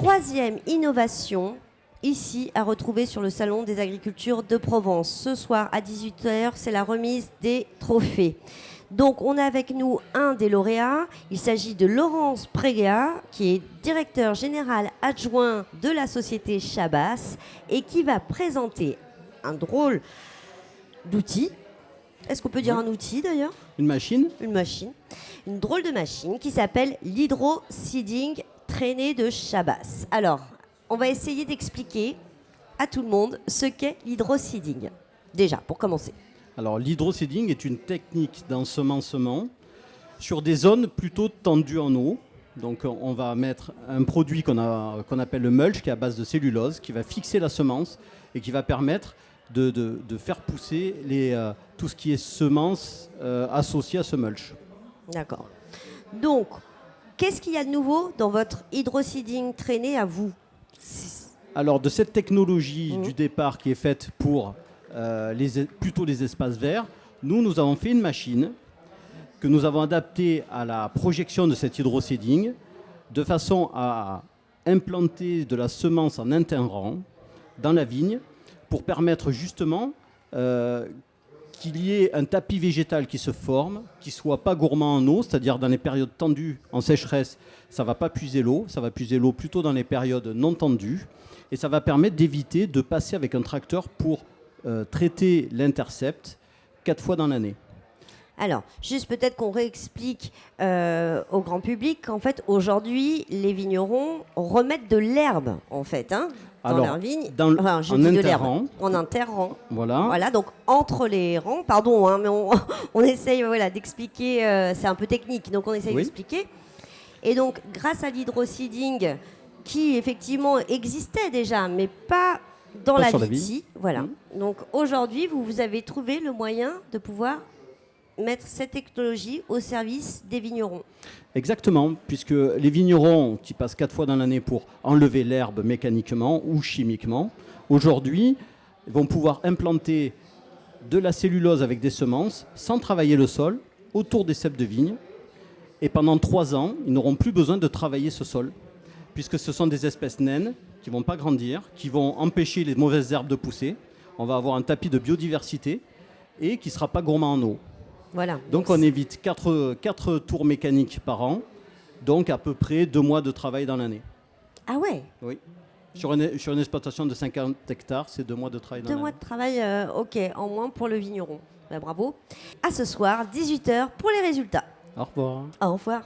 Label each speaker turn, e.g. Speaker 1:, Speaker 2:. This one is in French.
Speaker 1: troisième innovation ici à retrouver sur le Salon des Agricultures de Provence. Ce soir à 18h, c'est la remise des trophées. Donc on a avec nous un des lauréats. Il s'agit de Laurence Préga, qui est directeur général adjoint de la société Chabas et qui va présenter un drôle d'outil. Est-ce qu'on peut dire un outil d'ailleurs ?
Speaker 2: Une machine.
Speaker 1: Une machine. Une drôle de machine qui s'appelle l'hydro-seeding traîné de Chabas. Alors, on va essayer d'expliquer à tout le monde ce qu'est l'hydro-seeding. Déjà, pour commencer.
Speaker 2: Alors, l'hydro-seeding est une technique d'ensemencement sur des zones plutôt tendues en eau. Donc, on va mettre un produit qu'on appelle le mulch, qui est à base de cellulose, qui va fixer la semence et qui va permettre de faire pousser tout ce qui est semences associées à ce mulch.
Speaker 1: D'accord. Donc, qu'est-ce qu'il y a de nouveau dans votre hydro-seeding traîné à vous ?
Speaker 2: Alors, de cette technologie du départ qui est faite pour plutôt les espaces verts, nous avons fait une machine que nous avons adaptée à la projection de cet hydro-seeding de façon à implanter de la semence en interrang dans la vigne pour permettre justement qu'il y ait un tapis végétal qui se forme, qui ne soit pas gourmand en eau, c'est-à-dire dans les périodes tendues, en sécheresse, ça ne va pas puiser l'eau, ça va puiser l'eau plutôt dans les périodes non tendues, et ça va permettre d'éviter de passer avec un tracteur pour traiter l'intercept 4 fois dans l'année.
Speaker 1: Alors, juste peut-être qu'on réexplique au grand public qu'en fait, aujourd'hui, les vignerons remettent de l'herbe, en fait, dans leur vigne. En interrang. Voilà, donc entre les rangs, pardon, mais on essaye d'expliquer, c'est un peu technique, donc on essaye d'expliquer. Et donc, grâce à l'hydro-seeding, qui effectivement existait déjà, mais pas dans la vigne. Voilà. Donc aujourd'hui, vous avez trouvé le moyen de pouvoir mettre cette technologie au service des vignerons.
Speaker 2: Exactement, puisque les vignerons qui passent 4 fois dans l'année pour enlever l'herbe mécaniquement ou chimiquement, aujourd'hui, vont pouvoir implanter de la cellulose avec des semences sans travailler le sol autour des ceps de vigne. Et pendant 3 ans, ils n'auront plus besoin de travailler ce sol, puisque ce sont des espèces naines qui ne vont pas grandir, qui vont empêcher les mauvaises herbes de pousser. On va avoir un tapis de biodiversité et qui ne sera pas gourmand en eau.
Speaker 1: Voilà.
Speaker 2: Donc on évite 4 tours mécaniques par an, donc à peu près 2 mois de travail dans l'année.
Speaker 1: Ah ouais ?
Speaker 2: Oui. Sur une exploitation de 50 hectares, c'est 2 mois de travail dans l'année.
Speaker 1: 2 mois de travail, en moins pour le vigneron. Ben, bravo. À ce soir, 18h pour les résultats.
Speaker 2: Au revoir.
Speaker 1: Au revoir.